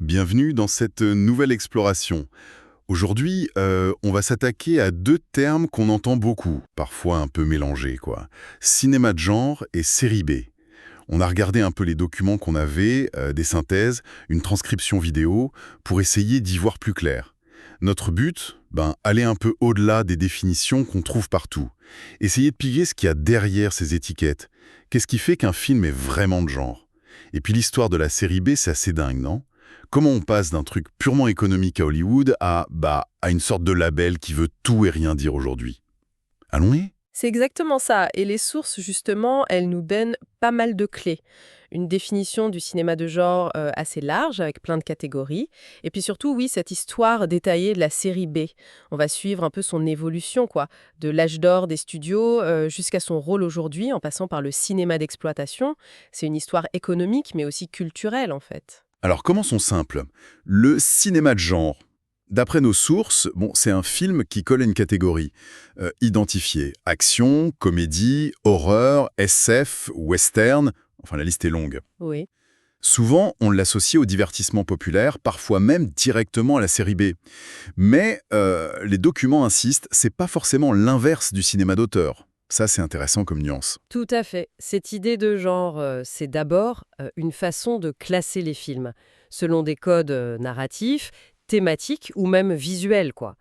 Bienvenue dans cette nouvelle exploration. Aujourd'hui, on va s'attaquer à deux termes qu'on entend beaucoup, parfois un peu mélangés, quoi. Cinéma de genre et série B. On a regardé un peu les documents qu'on avait, des synthèses, une transcription vidéo, pour essayer d'y voir plus clair. Notre but, aller un peu au-delà des définitions qu'on trouve partout. Essayer de piller ce qu'il y a derrière ces étiquettes. Qu'est-ce qui fait qu'un film est vraiment de genre? Et puis l'histoire de la série B, c'est assez dingue, non? Comment on passe d'un truc purement économique à Hollywood à une sorte de label qui veut tout et rien dire aujourd'hui? Allons-y? C'est exactement ça. Et les sources, justement, elles nous donnent pas mal de clés. Une définition du cinéma de genre assez large, avec plein de catégories. Et puis surtout, oui, cette histoire détaillée de la série B. On va suivre un peu son évolution, quoi. De l'âge d'or des studios jusqu'à son rôle aujourd'hui, en passant par le cinéma d'exploitation. C'est une histoire économique, mais aussi culturelle, en fait. Alors commençons simple. Le cinéma de genre. D'après nos sources, c'est un film qui colle à une catégorie identifiée. Action, comédie, horreur, SF, western, enfin la liste est longue. Oui. Souvent, on l'associe au divertissement populaire, parfois même directement à la série B. Mais les documents insistent, c'est pas forcément l'inverse du cinéma d'auteur. Ça, c'est intéressant comme nuance. Tout à fait. Cette idée de genre, c'est d'abord une façon de classer les films, selon des codes narratifs, thématiques ou même visuels, quoi.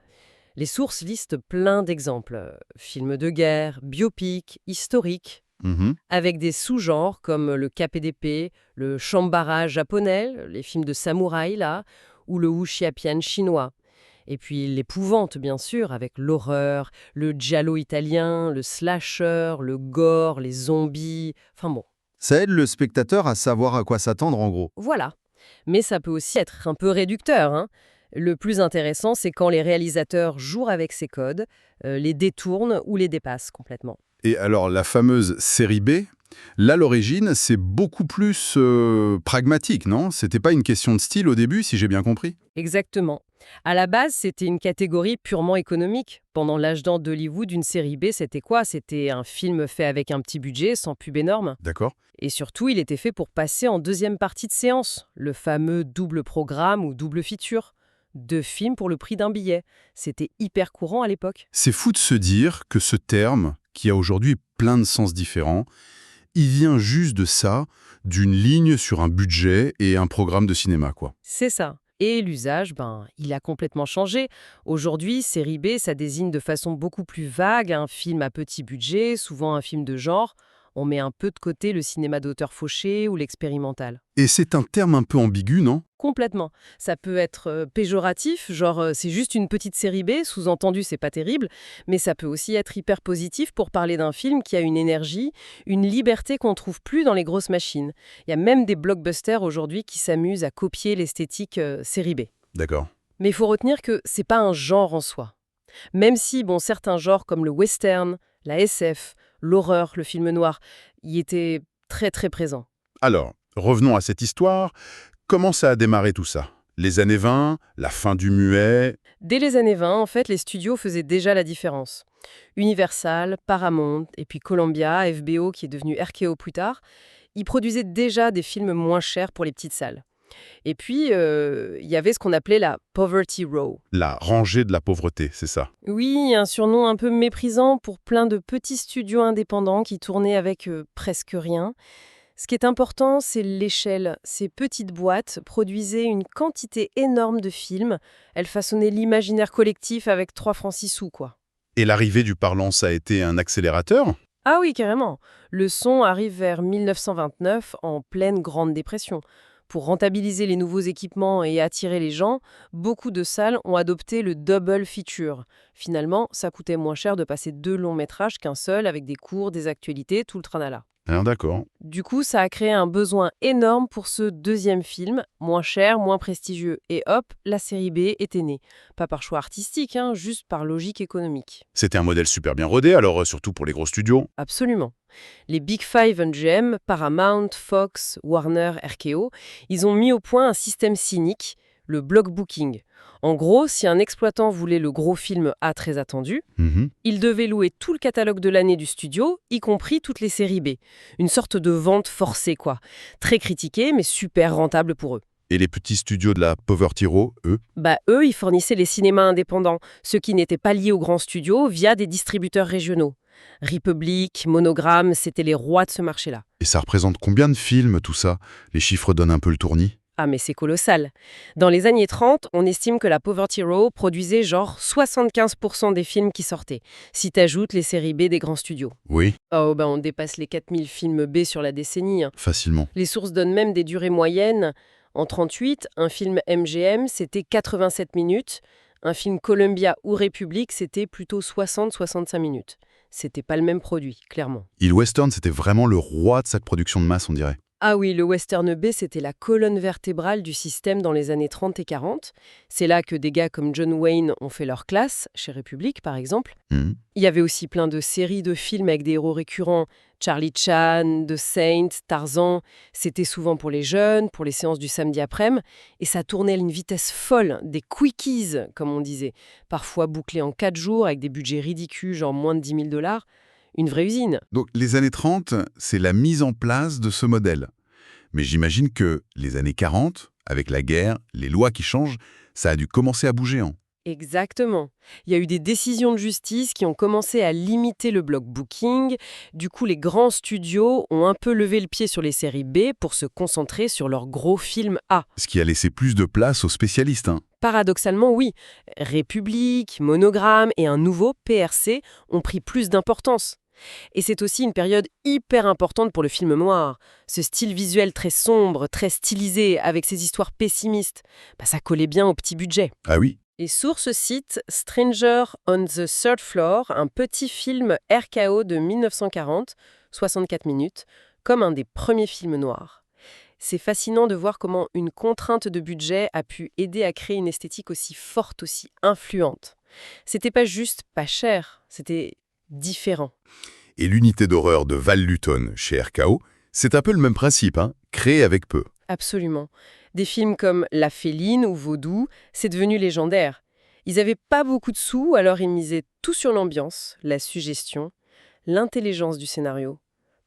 Les sources listent plein d'exemples. Films de guerre, biopics, historiques, Mhm. avec des sous-genres comme le KPDP, le Shambara japonais, les films de samouraï, là, ou le wuxiapian chinois. Et puis l'épouvante, bien sûr, avec l'horreur, le giallo italien, le slasher, le gore, les zombies. Enfin bon, Ça aide le spectateur à savoir à quoi s'attendre en gros. voilà. Mais ça peut aussi être un peu réducteur, hein. Le plus intéressant, c'est quand les réalisateurs jouent avec ces codes, les détournent ou les dépassent complètement. Et alors, la fameuse série B, là, l'origine, c'est beaucoup plus pragmatique, non? C'était pas une question de style au début, si j'ai bien compris? Exactement. À la base, c'était une catégorie purement économique. Pendant l'âge d'or d'Hollywood, une série B, c'était quoi? C'était un film fait avec un petit budget, sans pub énorme. D'accord. Et surtout, il était fait pour passer en deuxième partie de séance, le fameux double programme ou double feature. Deux films pour le prix d'un billet. C'était hyper courant à l'époque. C'est fou de se dire que ce terme, qui a aujourd'hui plein de sens différents, il vient juste de ça, d'une ligne sur un budget et un programme de cinéma, quoi. C'est ça. Et l'usage, il a complètement changé. Aujourd'hui, série B, ça désigne de façon beaucoup plus vague un film à petit budget, souvent un film de genre. On met un peu de côté le cinéma d'auteur fauché ou l'expérimental. Et c'est un terme un peu ambigu, non? Complètement. Ça peut être péjoratif, genre c'est juste une petite série B, sous-entendu c'est pas terrible, mais ça peut aussi être hyper positif pour parler d'un film qui a une énergie, une liberté qu'on trouve plus dans les grosses machines. Il y a même des blockbusters aujourd'hui qui s'amusent à copier l'esthétique série B. D'accord. Mais il faut retenir que c'est pas un genre en soi. Même si, certains genres comme le western, la SF, l'horreur, le film noir, y étaient très très présents. Alors, revenons à cette histoire. Comment ça a démarré tout ça? Les années 20, la fin du muet. Dès les années 20, en fait, les studios faisaient déjà la différence. Universal, Paramount, et puis Columbia, FBO, qui est devenu RKO plus tard, ils produisaient déjà des films moins chers pour les petites salles. Et puis, il y avait ce qu'on appelait la Poverty Row. La rangée de la pauvreté, c'est ça. Oui, un surnom un peu méprisant pour plein de petits studios indépendants qui tournaient avec presque rien. Ce qui est important, c'est l'échelle. Ces petites boîtes produisaient une quantité énorme de films. Elles façonnaient l'imaginaire collectif avec 3 francs 6 sous, quoi. Et l'arrivée du parlant, ça a été un accélérateur? Ah oui, carrément. Le son arrive vers 1929, en pleine Grande Dépression. Pour rentabiliser les nouveaux équipements et attirer les gens, beaucoup de salles ont adopté le double feature. Finalement, ça coûtait moins cher de passer 2 longs métrages qu'un seul, avec des cours, des actualités, tout le tralala. Ah, d'accord. Du coup, ça a créé un besoin énorme pour ce deuxième film, moins cher, moins prestigieux. Et hop, la série B était née. Pas par choix artistique, juste par logique économique. C'était un modèle super bien rodé, alors surtout pour les gros studios. Absolument. Les Big Five MGM, Paramount, Fox, Warner, RKO, ils ont mis au point un système cynique, le block booking. En gros, si un exploitant voulait le gros film A très attendu, Mhm. il devait louer tout le catalogue de l'année du studio, y compris toutes les séries B. Une sorte de vente forcée, quoi. Très critiquée, mais super rentable pour eux. Et les petits studios de la Poverty Row, eux? Eux, ils fournissaient les cinémas indépendants, ceux qui n'étaient pas liés aux grands studios, via des distributeurs régionaux. Republic, Monogram, c'étaient les rois de ce marché-là. Et ça représente combien de films, tout ça? Les chiffres donnent un peu le tournis. Ah mais c'est colossal. Dans les années 30, on estime que la Poverty Row produisait genre 75% des films qui sortaient, si t'ajoutes les séries B des grands studios. Oui, Oh on dépasse les 4000 films B sur la décennie, hein. facilement. Les sources donnent même des durées moyennes. En 38, un film MGM, c'était 87 minutes. Un film Columbia ou Republic, c'était plutôt 60-65 minutes. C'était pas le même produit, clairement. Et le western, c'était vraiment le roi de cette production de masse, on dirait. Ah oui, le western B, c'était la colonne vertébrale du système dans les années 30 et 40. C'est là que des gars comme John Wayne ont fait leur classe, chez Republic par exemple. Mhm. Il y avait aussi plein de séries de films avec des héros récurrents. Charlie Chan, The Saint, Tarzan. C'était souvent pour les jeunes, pour les séances du samedi après-midi. Et ça tournait à une vitesse folle, des quickies, comme on disait. Parfois bouclés en 4 jours avec des budgets ridicules, genre moins de 10 000 $. Une vraie usine. Donc les années 30, c'est la mise en place de ce modèle. Mais j'imagine que les années 40, avec la guerre, les lois qui changent, ça a dû commencer à bouger, hein. Exactement. Il y a eu des décisions de justice qui ont commencé à limiter le block booking. Du coup, les grands studios ont un peu levé le pied sur les séries B pour se concentrer sur leurs gros films A. Ce qui a laissé plus de place aux spécialistes, hein. Paradoxalement, oui. Republic, Monogram et un nouveau PRC ont pris plus d'importance. Et c'est aussi une période hyper importante pour le film noir. Ce style visuel très sombre, très stylisé, avec ses histoires pessimistes, ça collait bien au petit budget. Ah oui? Les sources citent Stranger on the Third Floor, un petit film RKO de 1940, 64 minutes, comme un des premiers films noirs. C'est fascinant de voir comment une contrainte de budget a pu aider à créer une esthétique aussi forte, aussi influente. C'était pas juste pas cher, c'était différent. Et l'unité d'horreur de Val Luton chez RKO, c'est un peu le même principe, hein, créé avec peu. Absolument. Des films comme La Féline ou Vaudou, c'est devenu légendaire. Ils n'avaient pas beaucoup de sous, alors ils misaient tout sur l'ambiance, la suggestion, l'intelligence du scénario.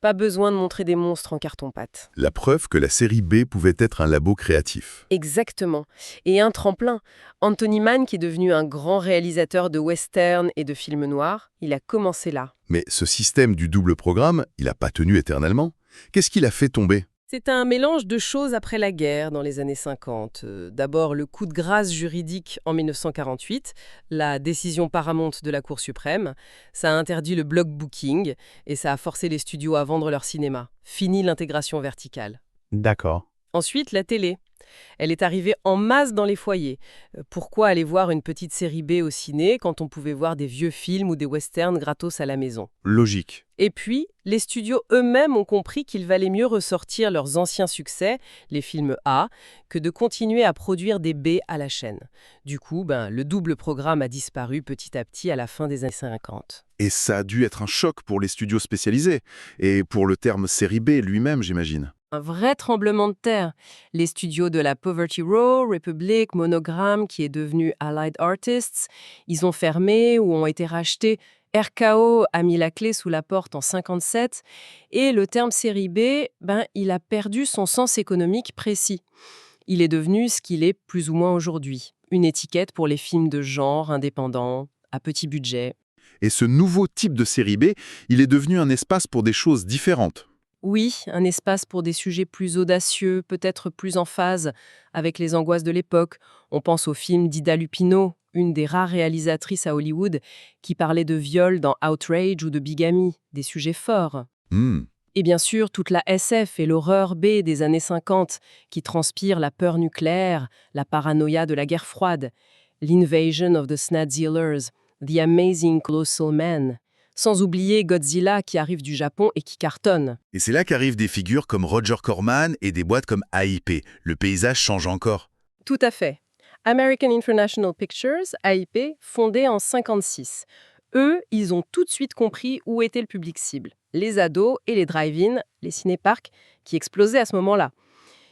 Pas besoin de montrer des monstres en carton-pâte. La preuve que la série B pouvait être un labo créatif. Exactement. Et un tremplin. Anthony Mann, qui est devenu un grand réalisateur de western et de films noirs, il a commencé là. Mais ce système du double programme, il n'a pas tenu éternellement. Qu'est-ce qu'il a fait tomber? C'est un mélange de choses après la guerre dans les années 50. D'abord, le coup de grâce juridique en 1948, la décision Paramount de la Cour suprême. Ça a interdit le block booking et ça a forcé les studios à vendre leur cinéma. Fini l'intégration verticale. D'accord. Ensuite, la télé. Elle est arrivée en masse dans les foyers. Pourquoi aller voir une petite série B au ciné quand on pouvait voir des vieux films ou des westerns gratos à la maison? Logique. Et puis, les studios eux-mêmes ont compris qu'il valait mieux ressortir leurs anciens succès, les films A, que de continuer à produire des B à la chaîne. Du coup, le double programme a disparu petit à petit à la fin des années 50. Et ça a dû être un choc pour les studios spécialisés. Et pour le terme série B lui-même, j'imagine. Un vrai tremblement de terre. Les studios de la Poverty Row, Republic, Monogram, qui est devenu Allied Artists, ils ont fermé ou ont été rachetés. RKO a mis la clé sous la porte en 57 et le terme série B, il a perdu son sens économique précis. Il est devenu ce qu'il est plus ou moins aujourd'hui, une étiquette pour les films de genre indépendants, à petit budget. Et ce nouveau type de série B, il est devenu un espace pour des choses différentes. Oui, un espace pour des sujets plus audacieux, peut-être plus en phase avec les angoisses de l'époque. On pense au film d'Ida Lupino, une des rares réalisatrices à Hollywood, qui parlait de viol dans Outrage ou de bigamie, des sujets forts. Et bien sûr, toute la SF et l'horreur B des années 50, qui transpirent la peur nucléaire, la paranoïa de la guerre froide, l'Invasion of the Snadzillers, The Amazing Colossal Man. Sans oublier Godzilla qui arrive du Japon et qui cartonne. Et c'est là qu'arrivent des figures comme Roger Corman et des boîtes comme AIP. Le paysage change encore. Tout à fait. American International Pictures, AIP, fondée en 1956. Eux, ils ont tout de suite compris où était le public cible. Les ados et les drive-in, les ciné-parcs, qui explosaient à ce moment-là.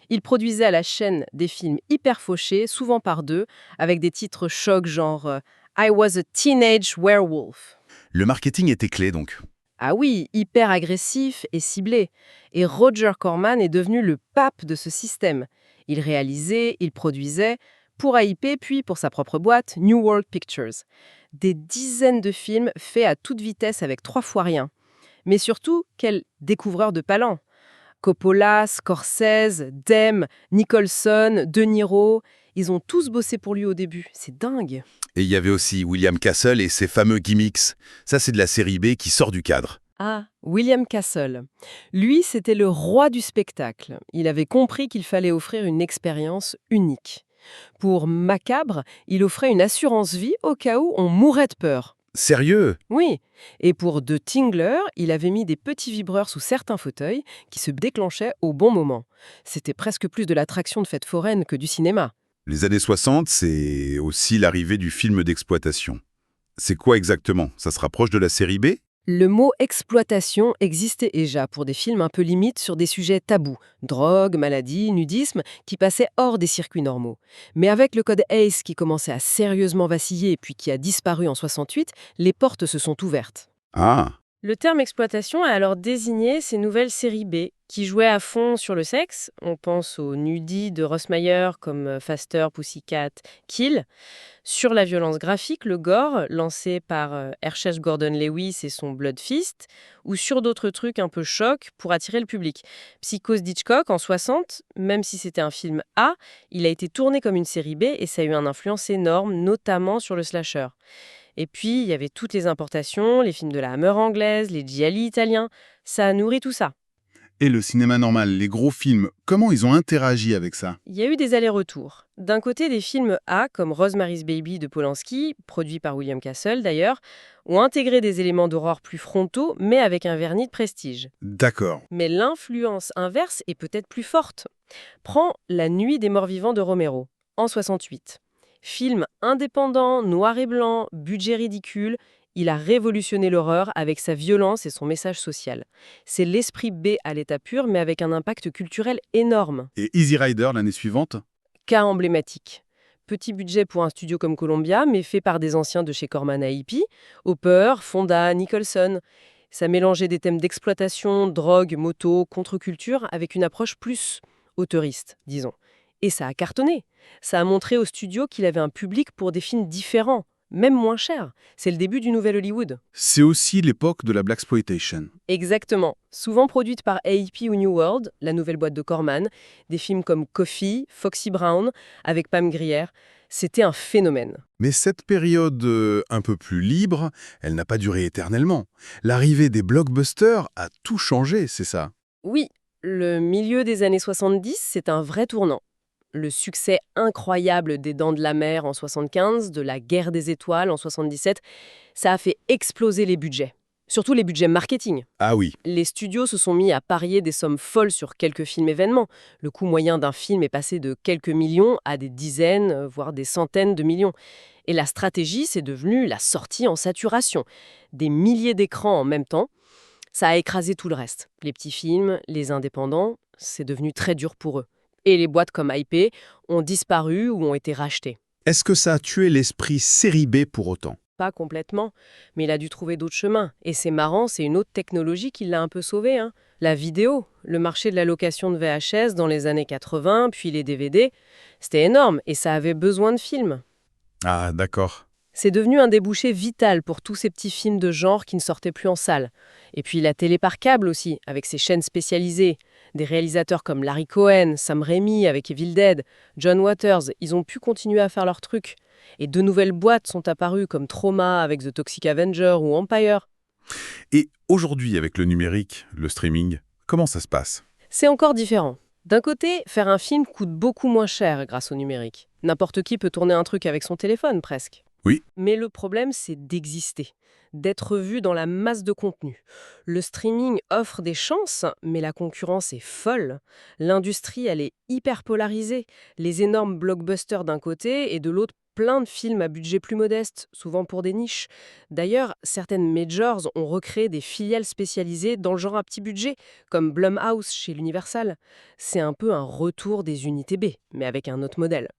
Ils produisaient à la chaîne des films hyper fauchés, souvent par deux, avec des titres chocs genre « I was a teenage werewolf ». Le marketing était clé donc. Ah oui, hyper agressif et ciblé. Et Roger Corman est devenu le pape de ce système. Il réalisait, il produisait, pour AIP puis pour sa propre boîte, New World Pictures. Des dizaines de films faits à toute vitesse avec 3 fois rien. Mais surtout, quel découvreur de talent! Coppola, Scorsese, Demme, Nicholson, De Niro, ils ont tous bossé pour lui au début. C'est dingue. Et il y avait aussi William Castle et ses fameux gimmicks. Ça, c'est de la série B qui sort du cadre. Ah, William Castle. Lui, c'était le roi du spectacle. Il avait compris qu'il fallait offrir une expérience unique. Pour Macabre, il offrait une assurance vie au cas où on mourrait de peur. Sérieux? Oui, et pour The Tingler, il avait mis des petits vibreurs sous certains fauteuils qui se déclenchaient au bon moment. C'était presque plus de l'attraction de fête foraine que du cinéma. Les années 60, c'est aussi l'arrivée du film d'exploitation. C'est quoi exactement? Ça se rapproche de la série B? Le mot exploitation existait déjà pour des films un peu limites sur des sujets tabous, drogue, maladie, nudisme, qui passaient hors des circuits normaux. Mais avec le code ACE qui commençait à sérieusement vaciller puis qui a disparu en 68, les portes se sont ouvertes. Ah, Le terme exploitation a alors désigné ces nouvelles séries B qui jouaient à fond sur le sexe. On pense aux nudis de Rossmayer comme Faster, Pussycat, Kill. Sur la violence graphique, le gore, lancé par Hershey Gordon Lewis et son Blood Fist, ou sur d'autres trucs un peu chocs pour attirer le public. Psychose d'Hitchcock en 60, même si c'était un film A, il a été tourné comme une série B et ça a eu une influence énorme, notamment sur le slasher. Et puis, il y avait toutes les importations, les films de la Hammer anglaise, les gialli italiens. Ça a nourri tout ça. Et le cinéma normal, les gros films, comment ils ont interagi avec ça? Il y a eu des allers-retours. D'un côté, des films A, comme Rosemary's Baby de Polanski, produit par William Castle d'ailleurs, ont intégré des éléments d'horreur plus frontaux, mais avec un vernis de prestige. D'accord. Mais l'influence inverse est peut-être plus forte. Prends La Nuit des morts-vivants de Romero, en 68. Film indépendant, noir et blanc, budget ridicule, il a révolutionné l'horreur avec sa violence et son message social. C'est l'esprit B à l'état pur, mais avec un impact culturel énorme. Et Easy Rider l'année suivante? Cas emblématique. Petit budget pour un studio comme Columbia, mais fait par des anciens de chez Corman AIP, Hopper, Fonda, Nicholson. Ça mélangeait des thèmes d'exploitation, drogue, moto, contre-culture, avec une approche plus auteuriste, disons. Et ça a cartonné. Ça a montré au studio qu'il avait un public pour des films différents, même moins chers. C'est le début du nouvel Hollywood. C'est aussi l'époque de la blaxploitation. Exactement. Souvent produite par AIP ou New World, la nouvelle boîte de Corman, des films comme Coffy, Foxy Brown, avec Pam Grier, c'était un phénomène. Mais cette période un peu plus libre, elle n'a pas duré éternellement. L'arrivée des blockbusters a tout changé, c'est ça? Oui, le milieu des années 70, c'est un vrai tournant. Le succès incroyable des Dents de la Mer en 75, de la Guerre des Étoiles en 77, ça a fait exploser les budgets. Surtout les budgets marketing. ah oui. Les studios se sont mis à parier des sommes folles sur quelques films événements. Le coût moyen d'un film est passé de quelques millions à des dizaines, voire des centaines de millions. Et la stratégie, c'est devenu la sortie en saturation. Des milliers d'écrans en même temps. Ça a écrasé tout le reste. Les petits films, les indépendants, c'est devenu très dur pour eux. Et les boîtes comme IP ont disparu ou ont été rachetées. Est-ce que ça a tué l'esprit série B pour autant? Pas complètement, mais il a dû trouver d'autres chemins. Et c'est marrant, c'est une autre technologie qui l'a un peu sauvé. La vidéo, le marché de la location de VHS dans les années 80, puis les DVD, c'était énorme et ça avait besoin de films. Ah, d'accord. C'est devenu un débouché vital pour tous ces petits films de genre qui ne sortaient plus en salle. Et puis la télé par câble aussi, avec ses chaînes spécialisées. Des réalisateurs comme Larry Cohen, Sam Raimi avec Evil Dead, John Waters, ils ont pu continuer à faire leur truc. Et de nouvelles boîtes sont apparues comme Trauma avec The Toxic Avenger ou Empire. Et aujourd'hui, avec le numérique, le streaming, comment ça se passe? C'est encore différent. D'un côté, faire un film coûte beaucoup moins cher grâce au numérique. N'importe qui peut tourner un truc avec son téléphone, presque. Oui. Mais le problème, c'est d'exister, d'être vu dans la masse de contenu. Le streaming offre des chances, mais la concurrence est folle. L'industrie, elle est hyper polarisée. Les énormes blockbusters d'un côté et de l'autre, plein de films à budget plus modeste, souvent pour des niches. D'ailleurs, certaines majors ont recréé des filiales spécialisées dans le genre à petit budget, comme Blumhouse chez l'Universal. C'est un peu un retour des unités B, mais avec un autre modèle.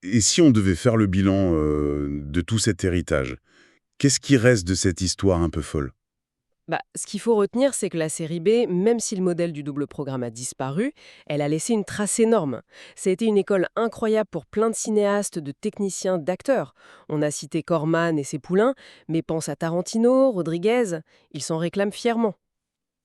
Et si on devait faire le bilan de tout cet héritage, qu'est-ce qui reste de cette histoire un peu folle? Ce qu'il faut retenir, c'est que la série B, même si le modèle du double programme a disparu, elle a laissé une trace énorme. Ça a été une école incroyable pour plein de cinéastes, de techniciens, d'acteurs. On a cité Corman et ses poulains, mais pense à Tarantino, Rodriguez, ils s'en réclament fièrement.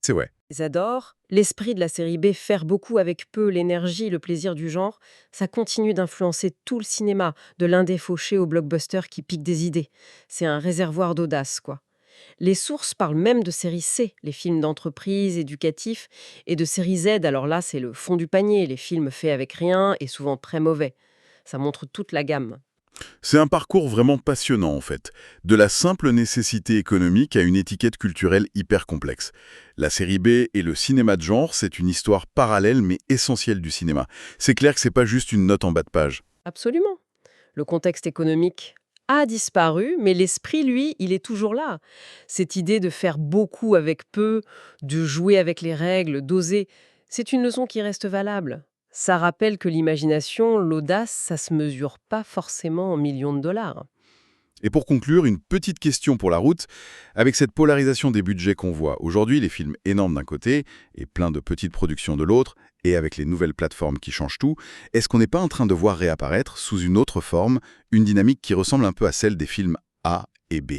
C'est vrai. Ils adorent. L'esprit de la série B, faire beaucoup avec peu, l'énergie, le plaisir du genre, ça continue d'influencer tout le cinéma, de l'indé fauché au blockbuster qui pique des idées. C'est un réservoir d'audace, quoi. Les sources parlent même de série C, les films d'entreprise, éducatifs, et de série Z, alors là, c'est le fond du panier, les films faits avec rien et souvent très mauvais. Ça montre toute la gamme. C'est un parcours vraiment passionnant en fait, de la simple nécessité économique à une étiquette culturelle hyper complexe. La série B et le cinéma de genre, c'est une histoire parallèle mais essentielle du cinéma. C'est clair que c'est pas juste une note en bas de page. Absolument. Le contexte économique a disparu, mais l'esprit, lui, il est toujours là. Cette idée de faire beaucoup avec peu, de jouer avec les règles, d'oser, c'est une leçon qui reste valable. Ça rappelle que l'imagination, l'audace, ça se mesure pas forcément en millions de dollars. Et pour conclure, une petite question pour la route. Avec cette polarisation des budgets qu'on voit aujourd'hui, les films énormes d'un côté et plein de petites productions de l'autre, et avec les nouvelles plateformes qui changent tout, est-ce qu'on n'est pas en train de voir réapparaître, sous une autre forme, une dynamique qui ressemble un peu à celle des films A et B?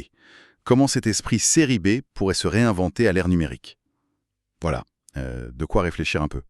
Comment cet esprit série B pourrait se réinventer à l'ère numérique? Voilà, de quoi réfléchir un peu.